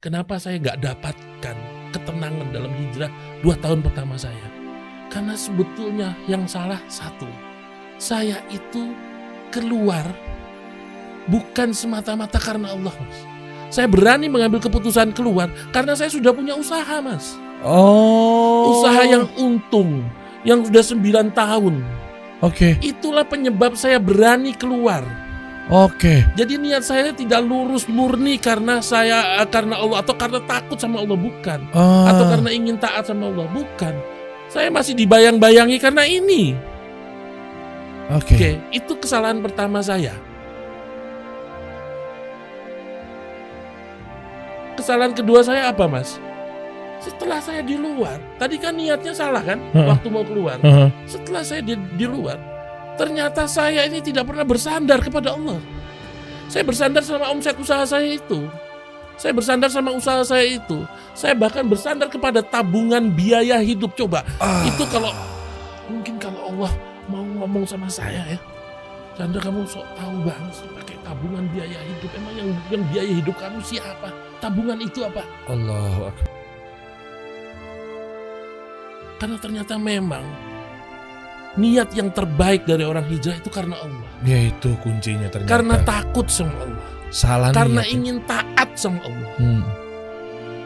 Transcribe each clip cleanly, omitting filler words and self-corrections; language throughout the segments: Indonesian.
Kenapa saya nggak dapatkan ketenangan dalam hijrah 2 tahun pertama saya? Karena sebetulnya yang salah satu, saya itu keluar bukan semata-mata karena Allah, Mas. Saya berani mengambil keputusan keluar karena saya sudah punya usaha, Mas. Usaha yang untung, yang sudah 9 tahun. Oke. Itulah penyebab saya berani keluar. Oke. Jadi niat saya tidak lurus murni karena Allah atau karena takut sama Allah, bukan. Atau karena ingin taat sama Allah, bukan. Saya masih dibayang-bayangi karena ini. Oke, itu kesalahan pertama saya. Kesalahan kedua saya apa, Mas? Setelah saya di luar, tadi kan niatnya salah kan, waktu mau keluar. Setelah saya di luar, ternyata saya ini tidak pernah bersandar kepada Allah. Saya bersandar sama omset usaha saya itu. Saya bersandar sama usaha saya itu. Saya bahkan bersandar kepada tabungan biaya hidup. Coba, itu kalau Allah mau ngomong sama saya ya, Chandra, kamu sok tahu banget sih pakai tabungan biaya hidup. Emang yang biaya hidup kamu siapa? Tabungan itu apa? Allahu Akbar. Karena ternyata memang niat yang terbaik dari orang hijrah itu karena Allah. Ya itu kuncinya ternyata. Karena takut sama Allah. Salah karena niat. ingin taat sama Allah.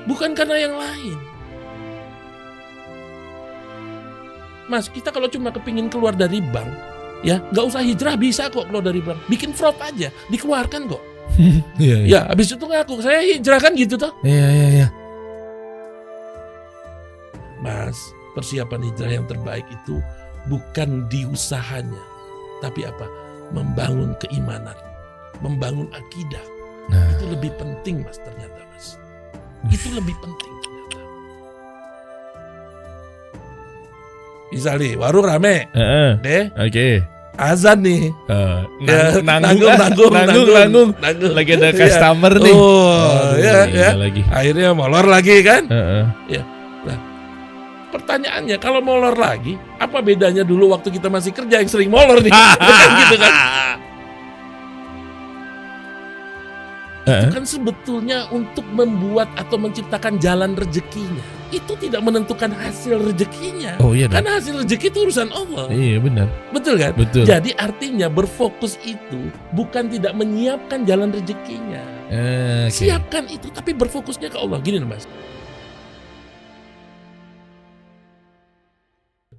Bukan karena yang lain. Mas, kita kalau cuma kepingin keluar dari bank, ya nggak usah hijrah, bisa kok keluar dari bank. Bikin fraud aja, dikeluarkan kok. Iya. Ya, habis itu ngaku saya hijrah kan gitu toh. Iya. Mas, persiapan hijrah yang terbaik itu bukan di usahanya, tapi apa? Membangun keimanan, membangun akidah. Itu lebih penting, Mas, ternyata, Mas. Itu lebih penting ternyata. Misalnya warung rame, Oke. azan nih, nanggung. Lagi ada customer nih. Ya. Lagi. Akhirnya molor lagi kan? Ya. Nah, pertanyaannya, kalau molor lagi, apa bedanya dulu waktu kita masih kerja yang sering molor nih? Gitu kan? Itu kan sebetulnya untuk membuat atau menciptakan jalan rezekinya. Itu tidak menentukan hasil rezekinya. Oh iya. Karena hasil rezeki itu urusan Allah. Iya benar. Betul kan? Betul. Jadi artinya berfokus itu bukan tidak menyiapkan jalan rezekinya. Siapkan itu, tapi berfokusnya ke Allah. Gini Mas.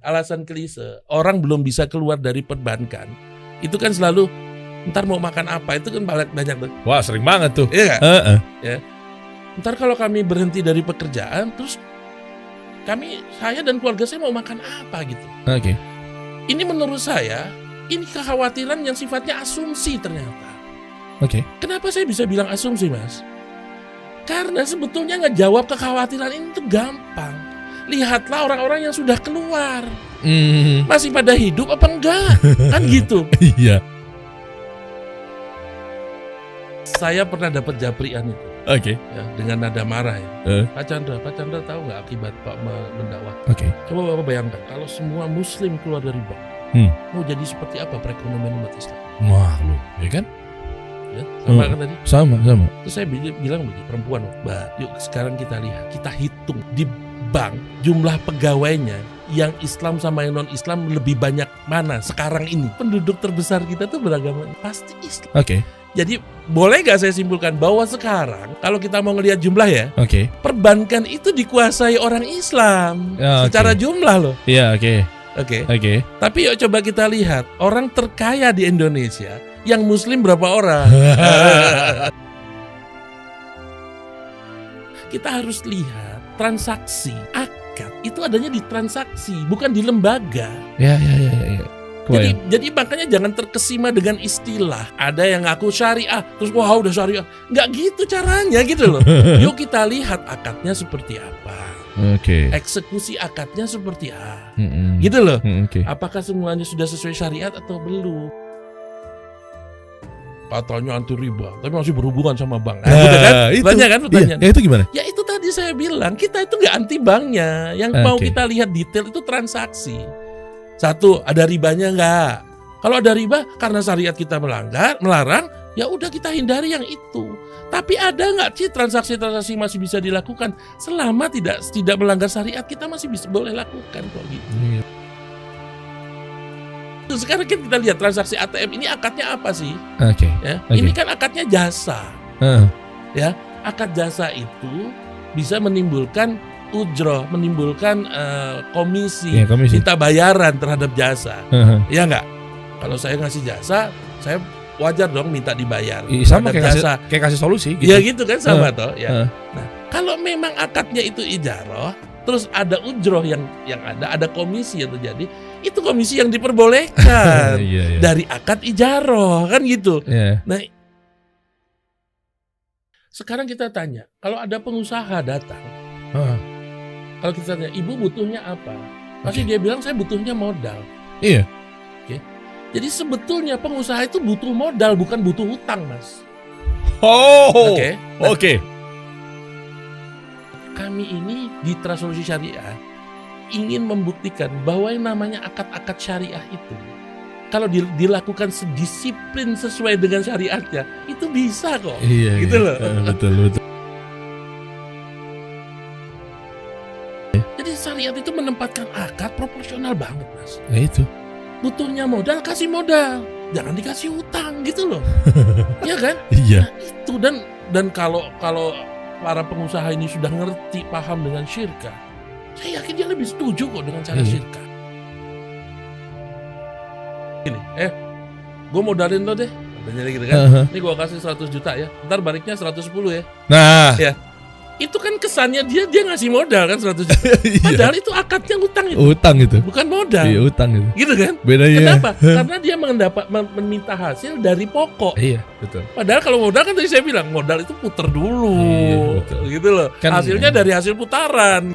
Alasan klise, orang belum bisa keluar dari perbankan, itu kan selalu ntar mau makan apa, itu kan banyak tuh. Wah, sering banget tuh. Iya gak? Ya. Ntar kalau kami berhenti dari pekerjaan, terus saya dan keluarga saya mau makan apa gitu. Oke. Ini menurut saya, ini kekhawatiran yang sifatnya asumsi ternyata. Oke. Kenapa saya bisa bilang asumsi, Mas? Karena sebetulnya ngejawab kekhawatiran ini tuh gampang. Lihatlah orang-orang yang sudah keluar. Masih pada hidup apa enggak? Kan gitu. Iya. Saya pernah dapat japrian itu. Oke. Ya, dengan nada marah ya. Pak Chandra tahu nggak akibat Pak mendakwah? Oke. Coba Bapak bayangkan kalau semua Muslim keluar dari bank, mau jadi seperti apa perekonomian umat Islam? Makhluk, ya kan? Ya, sama kan tadi? Sama. Terus saya bilang begini, perempuan, Mbak, yuk sekarang kita lihat, kita hitung di bank jumlah pegawainya yang Islam sama yang non Islam lebih banyak mana sekarang ini? Penduduk terbesar kita tuh beragama pasti Islam. Oke. Jadi boleh gak saya simpulkan bahwa sekarang kalau kita mau ngelihat jumlah ya, Oke. perbankan itu dikuasai orang Islam secara jumlah loh. Iya, oke. Oke. Tapi yuk coba kita lihat orang terkaya di Indonesia yang Muslim berapa orang? Kita harus lihat transaksi akad itu adanya di transaksi, bukan di lembaga. Ya. Jadi makanya jangan terkesima dengan istilah. Ada yang ngaku syariah, terus wah udah syariah. Nggak gitu caranya gitu loh. Yuk kita lihat akadnya seperti apa. Oke. Eksekusi akadnya seperti apa. Gitu loh. Apakah semuanya sudah sesuai syariat atau belum? Katanya anti riba, tapi masih berhubungan sama bank. Gitu kan? Banyak kan pertanyaan. Ya itu gimana? Ya itu tadi saya bilang, kita itu nggak anti banknya. Yang mau kita lihat detail itu transaksi. Satu, ada ribanya enggak? Kalau ada riba karena syariat kita melarang, ya udah kita hindari yang itu. Tapi ada nggak sih transaksi-transaksi masih bisa dilakukan selama tidak melanggar syariat, kita masih bisa boleh lakukan kok gitu. Iya. Sekarang kita lihat transaksi ATM ini akadnya apa sih? Oke. Ya, Oke. ini kan akadnya jasa. Heeh. Ya, akad jasa itu bisa menimbulkan ujroh, menimbulkan komisi, Iya, komisi. minta bayaran terhadap jasa. Heeh. Ya nggak? Kalau saya ngasih jasa, saya wajar dong minta dibayar. Sama terhadap kayak kasih solusi gitu. Ya gitu kan sama toh. Ya. Heeh. Nah, kalau memang akadnya itu ijaroh, terus ada ujroh yang ada komisi yang terjadi, itu komisi yang diperbolehkan Iya. dari akad ijaroh kan gitu. Iya. Nah, sekarang kita tanya, kalau ada pengusaha datang, Heeh. kalau kita tanya, ibu butuhnya apa? Pasti Oke. dia bilang saya butuhnya modal. Iya. Jadi sebetulnya pengusaha itu butuh modal, bukan butuh hutang, Mas. Oh. Oke. Nah, Oke. kami ini di Transolusi Syariah ingin membuktikan bahwa yang namanya akad-akad syariah itu, kalau dilakukan sedisiplin sesuai dengan syariatnya, itu bisa kok. Iya. Gitu iya. loh. Betul. Jadi syariat itu menempatkan akad proporsional banget, Mas. Nah itu. Butuhnya modal, kasih modal, jangan dikasih hutang gitu loh. Ya kan? Iya. Nah, itu dan kalau para pengusaha ini sudah ngerti, paham dengan syirkah, saya yakin dia lebih setuju kok dengan cara Iya. syirkah. Ini, gue modalin lo deh, katanya gitu kan. Heeh. Ini gue kasih 100 juta ya, ntar baliknya 110 ya. Nah. Ya. Itu kan kesannya dia ngasih modal kan 100 juta. Iya. Padahal itu akadnya hutang itu, Utang itu. bukan modal. Iya, utang itu. Gitu kan? Bedanya. Kenapa? Karena dia meminta hasil dari pokok. Iya, betul. Padahal kalau modal kan tadi saya bilang modal itu puter dulu, Iya, betul. gitu loh. Kan- Hasilnya dari hasil putaran.